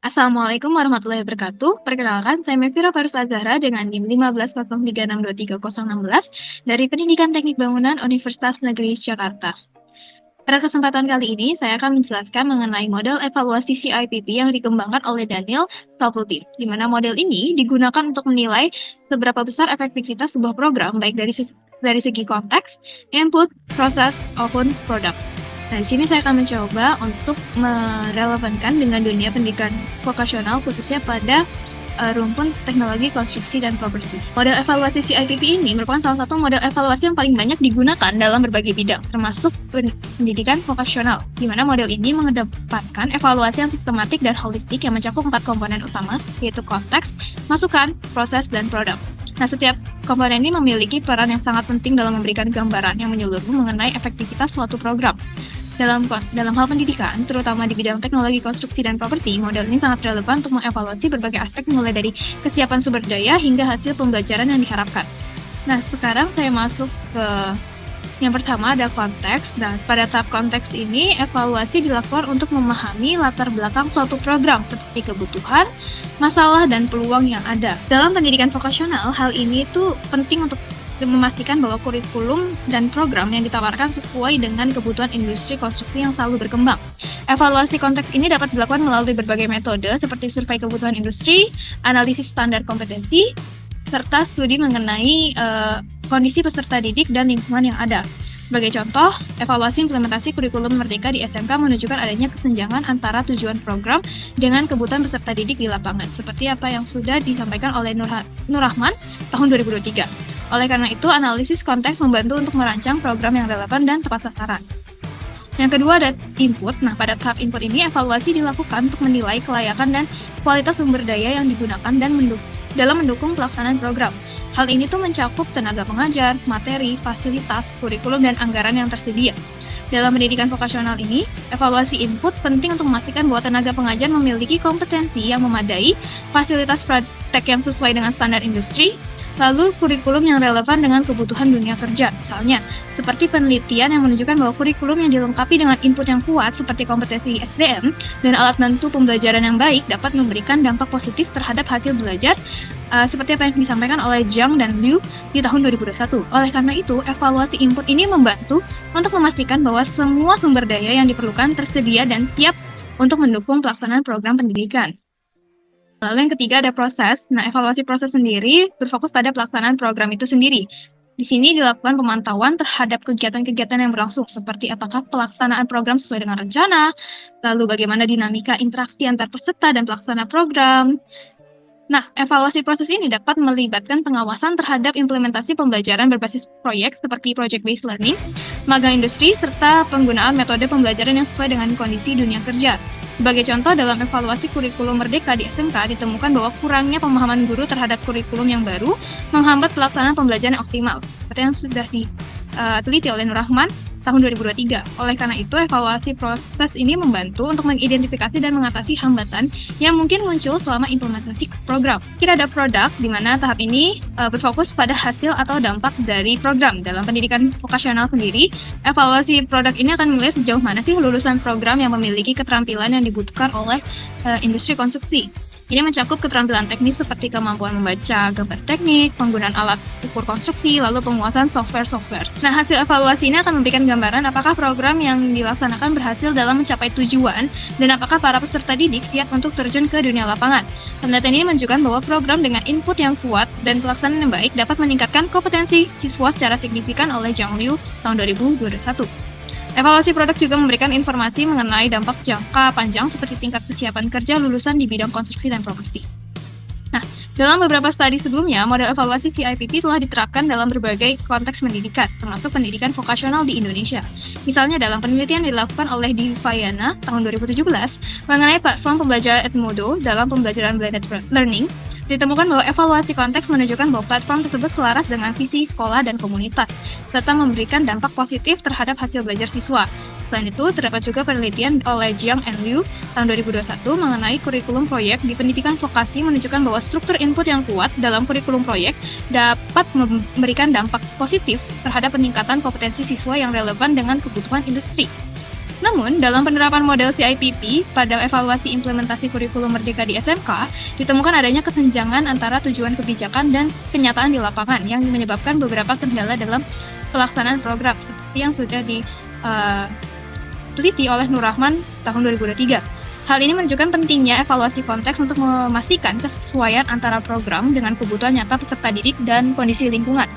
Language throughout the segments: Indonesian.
Assalamualaikum warahmatullahi wabarakatuh. Perkenalkan, saya Mevira Farus Azahra dengan NIM 1503623016 dari Pendidikan Teknik Bangunan Universitas Negeri Jakarta. Pada kesempatan kali ini, saya akan menjelaskan mengenai model evaluasi CIPP yang dikembangkan oleh Daniel Stapleton, di mana model ini digunakan untuk menilai seberapa besar efektivitas sebuah program, baik dari segi konteks, input, proses, maupun produk. Nah, di sini saya akan mencoba untuk merelevankan dengan dunia pendidikan vokasional, khususnya pada rumpun teknologi konstruksi dan properti. Model evaluasi CIPP ini merupakan salah satu model evaluasi yang paling banyak digunakan dalam berbagai bidang, termasuk pendidikan vokasional, di mana model ini mengedepankan evaluasi yang sistematik dan holistik yang mencakup 4 komponen utama, yaitu konteks, masukan, proses, dan produk. Nah, setiap komponen ini memiliki peran yang sangat penting dalam memberikan gambaran yang menyeluruh mengenai efektivitas suatu program. Dalam hal pendidikan, terutama di bidang teknologi konstruksi dan properti, model ini sangat relevan untuk mengevaluasi berbagai aspek mulai dari kesiapan sumber daya hingga hasil pembelajaran yang diharapkan. Nah, sekarang saya masuk ke yang pertama, ada konteks. Dan pada tahap konteks ini, evaluasi dilakukan untuk memahami latar belakang suatu program seperti kebutuhan, masalah, dan peluang yang ada. Dalam pendidikan vokasional, hal ini tuh penting untuk memastikan bahwa kurikulum dan program yang ditawarkan sesuai dengan kebutuhan industri konstruksi yang selalu berkembang. Evaluasi konteks ini dapat dilakukan melalui berbagai metode seperti survei kebutuhan industri, analisis standar kompetensi, serta studi mengenai kondisi peserta didik dan lingkungan yang ada. Sebagai contoh, evaluasi implementasi kurikulum Merdeka di SMK menunjukkan adanya kesenjangan antara tujuan program dengan kebutuhan peserta didik di lapangan, seperti apa yang sudah disampaikan oleh Nur Rahman tahun 2023. Oleh karena itu, analisis konteks membantu untuk merancang program yang relevan dan tepat sasaran. Yang kedua ada input. Nah, pada tahap input ini, evaluasi dilakukan untuk menilai kelayakan dan kualitas sumber daya yang digunakan dan dalam mendukung pelaksanaan program. Hal ini tuh mencakup tenaga pengajar, materi, fasilitas, kurikulum, dan anggaran yang tersedia. Dalam pendidikan vokasional ini, evaluasi input penting untuk memastikan bahwa tenaga pengajar memiliki kompetensi yang memadai, fasilitas praktek yang sesuai dengan standar industri, lalu kurikulum yang relevan dengan kebutuhan dunia kerja. Misalnya, seperti penelitian yang menunjukkan bahwa kurikulum yang dilengkapi dengan input yang kuat seperti kompetensi SDM dan alat bantu pembelajaran yang baik dapat memberikan dampak positif terhadap hasil belajar, seperti apa yang disampaikan oleh Zhang dan Liu di tahun 2021. Oleh karena itu, evaluasi input ini membantu untuk memastikan bahwa semua sumber daya yang diperlukan tersedia dan siap untuk mendukung pelaksanaan program pendidikan. Lalu yang ketiga ada proses. Nah, evaluasi proses sendiri berfokus pada pelaksanaan program itu sendiri. Di sini dilakukan pemantauan terhadap kegiatan-kegiatan yang berlangsung, seperti apakah pelaksanaan program sesuai dengan rencana, lalu bagaimana dinamika interaksi antar peserta dan pelaksana program. Nah, evaluasi proses ini dapat melibatkan pengawasan terhadap implementasi pembelajaran berbasis proyek seperti project-based learning, magang industri, serta penggunaan metode pembelajaran yang sesuai dengan kondisi dunia kerja. Sebagai contoh, dalam evaluasi kurikulum Merdeka di SMK ditemukan bahwa kurangnya pemahaman guru terhadap kurikulum yang baru menghambat pelaksanaan pembelajaran yang optimal, seperti yang sudah diteliti oleh Nur Rahman tahun 2023. Oleh karena itu, evaluasi proses ini membantu untuk mengidentifikasi dan mengatasi hambatan yang mungkin muncul selama implementasi program. Kira ada produk, di mana tahap ini berfokus pada hasil atau dampak dari program. Dalam pendidikan vokasional sendiri, evaluasi produk ini akan menilai sejauh mana sih lulusan program yang memiliki keterampilan yang dibutuhkan oleh industri konstruksi. Ini mencakup keterampilan teknis seperti kemampuan membaca gambar teknik, penggunaan alat ukur konstruksi, lalu penguasaan software. Nah, hasil evaluasi ini akan memberikan gambaran apakah program yang dilaksanakan berhasil dalam mencapai tujuan dan apakah para peserta didik siap untuk terjun ke dunia lapangan. Penelitian ini menunjukkan bahwa program dengan input yang kuat dan pelaksanaan yang baik dapat meningkatkan kompetensi siswa secara signifikan oleh Zhang Liu tahun 2021. Evaluasi produk juga memberikan informasi mengenai dampak jangka panjang seperti tingkat kesiapan kerja lulusan di bidang konstruksi dan properti. Nah, dalam beberapa studi sebelumnya, model evaluasi CIPP telah diterapkan dalam berbagai konteks pendidikan, termasuk pendidikan vokasional di Indonesia. Misalnya dalam penelitian yang dilakukan oleh Divayana tahun 2017 mengenai platform pembelajaran Edmodo dalam pembelajaran blended learning, ditemukan bahwa evaluasi konteks menunjukkan bahwa platform tersebut selaras dengan visi sekolah dan komunitas, serta memberikan dampak positif terhadap hasil belajar siswa. Selain itu, terdapat juga penelitian oleh Jiang and Liu tahun 2021 mengenai kurikulum proyek di pendidikan vokasi menunjukkan bahwa struktur input yang kuat dalam kurikulum proyek dapat memberikan dampak positif terhadap peningkatan kompetensi siswa yang relevan dengan kebutuhan industri. Namun, dalam penerapan model CIPP pada evaluasi implementasi kurikulum Merdeka di SMK, ditemukan adanya kesenjangan antara tujuan kebijakan dan kenyataan di lapangan yang menyebabkan beberapa kendala dalam pelaksanaan program, seperti yang sudah diteliti oleh Nur Rahman tahun 2023. Hal ini menunjukkan pentingnya evaluasi konteks untuk memastikan kesesuaian antara program dengan kebutuhan nyata peserta didik dan kondisi lingkungan.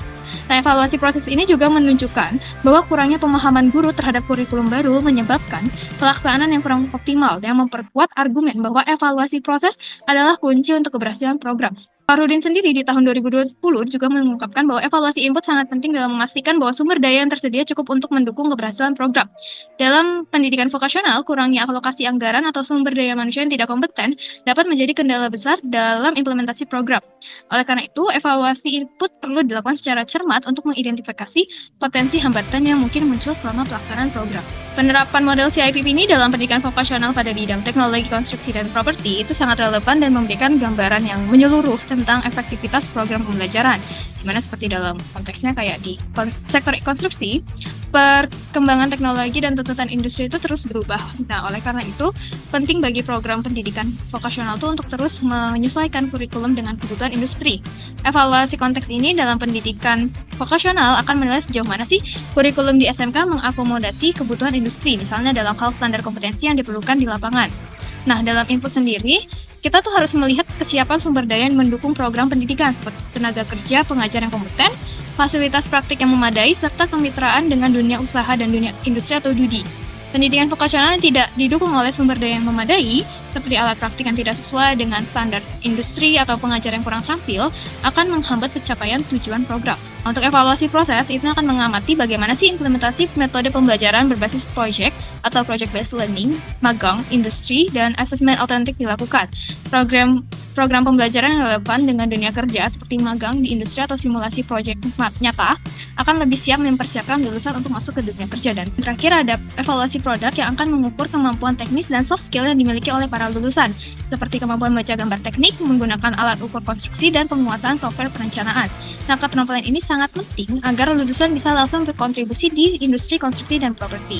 Nah, evaluasi proses ini juga menunjukkan bahwa kurangnya pemahaman guru terhadap kurikulum baru menyebabkan pelaksanaan yang kurang optimal, yang memperkuat argumen bahwa evaluasi proses adalah kunci untuk keberhasilan program. Farudin sendiri di tahun 2020 juga mengungkapkan bahwa evaluasi input sangat penting dalam memastikan bahwa sumber daya yang tersedia cukup untuk mendukung keberhasilan program. Dalam pendidikan vokasional, kurangnya alokasi anggaran atau sumber daya manusia yang tidak kompeten dapat menjadi kendala besar dalam implementasi program. Oleh karena itu, evaluasi input perlu dilakukan secara cermat untuk mengidentifikasi potensi hambatan yang mungkin muncul selama pelaksanaan program. Penerapan model CIPP ini dalam pendidikan vokasional pada bidang teknologi konstruksi dan properti itu sangat relevan dan memberikan gambaran yang menyeluruh tentang efektivitas program pembelajaran, dimana seperti dalam konteksnya kayak di sektor konstruksi, perkembangan teknologi dan tuntutan industri itu terus berubah. Nah, oleh karena itu, penting bagi program pendidikan vokasional itu untuk terus menyesuaikan kurikulum dengan kebutuhan industri. Evaluasi konteks ini dalam pendidikan vokasional akan menilai sejauh mana sih kurikulum di SMK mengakomodasi kebutuhan industri, misalnya dalam hal standar kompetensi yang diperlukan di lapangan. Nah, dalam input sendiri, kita tuh harus melihat kesiapan sumber daya yang mendukung program pendidikan, seperti tenaga kerja, pengajar yang kompeten, fasilitas praktik yang memadai, serta kemitraan dengan dunia usaha dan dunia industri atau DUDI. Pendidikan vokasional yang tidak didukung oleh sumber daya yang memadai, seperti alat praktik yang tidak sesuai dengan standar industri atau pengajar yang kurang terampil, akan menghambat pencapaian tujuan program. Untuk evaluasi proses, itu akan mengamati bagaimana sih implementasi metode pembelajaran berbasis project atau project-based learning, magang, industri, dan asesmen autentik dilakukan. Program pembelajaran yang relevan dengan dunia kerja seperti magang di industri atau simulasi proyek nyata akan lebih siap mempersiapkan lulusan untuk masuk ke dunia kerja. Dan terakhir ada evaluasi produk yang akan mengukur kemampuan teknis dan soft skill yang dimiliki oleh para lulusan, seperti kemampuan membaca gambar teknik, menggunakan alat ukur konstruksi, dan penguasaan software perencanaan. Nah, keterampilan ini sangat penting agar lulusan bisa langsung berkontribusi di industri konstruksi dan properti.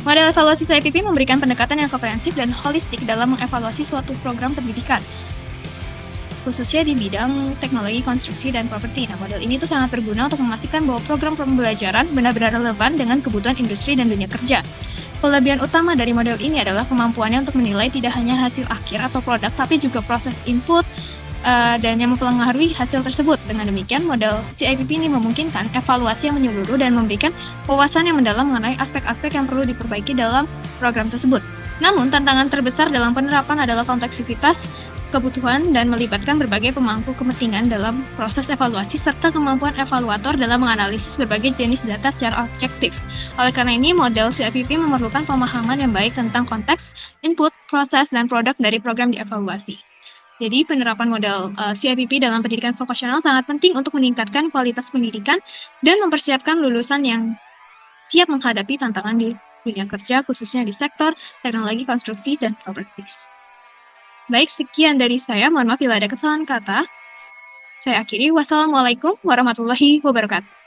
Model evaluasi CIPP memberikan pendekatan yang komprehensif dan holistik dalam mengevaluasi suatu program pendidikan, khususnya di bidang teknologi konstruksi dan properti. Nah, model ini tuh sangat berguna untuk memastikan bahwa program pembelajaran benar-benar relevan dengan kebutuhan industri dan dunia kerja. Kelebihan utama dari model ini adalah kemampuannya untuk menilai tidak hanya hasil akhir atau produk, tapi juga proses input dan yang mempengaruhi hasil tersebut. Dengan demikian, model CIPP ini memungkinkan evaluasi yang menyeluruh dan memberikan wawasan yang mendalam mengenai aspek-aspek yang perlu diperbaiki dalam program tersebut. Namun, tantangan terbesar dalam penerapan adalah kompleksitas kebutuhan dan melibatkan berbagai pemangku kepentingan dalam proses evaluasi serta kemampuan evaluator dalam menganalisis berbagai jenis data secara objektif. Oleh karena ini, model CIPP memerlukan pemahaman yang baik tentang konteks, input, proses, dan produk dari program dievaluasi. Jadi, penerapan model CIPP dalam pendidikan vokasional sangat penting untuk meningkatkan kualitas pendidikan dan mempersiapkan lulusan yang siap menghadapi tantangan di dunia kerja, khususnya di sektor teknologi konstruksi dan properti. Baik, sekian dari saya. Mohon maaf bila ada kesalahan kata. Saya akhiri. Wassalamualaikum warahmatullahi wabarakatuh.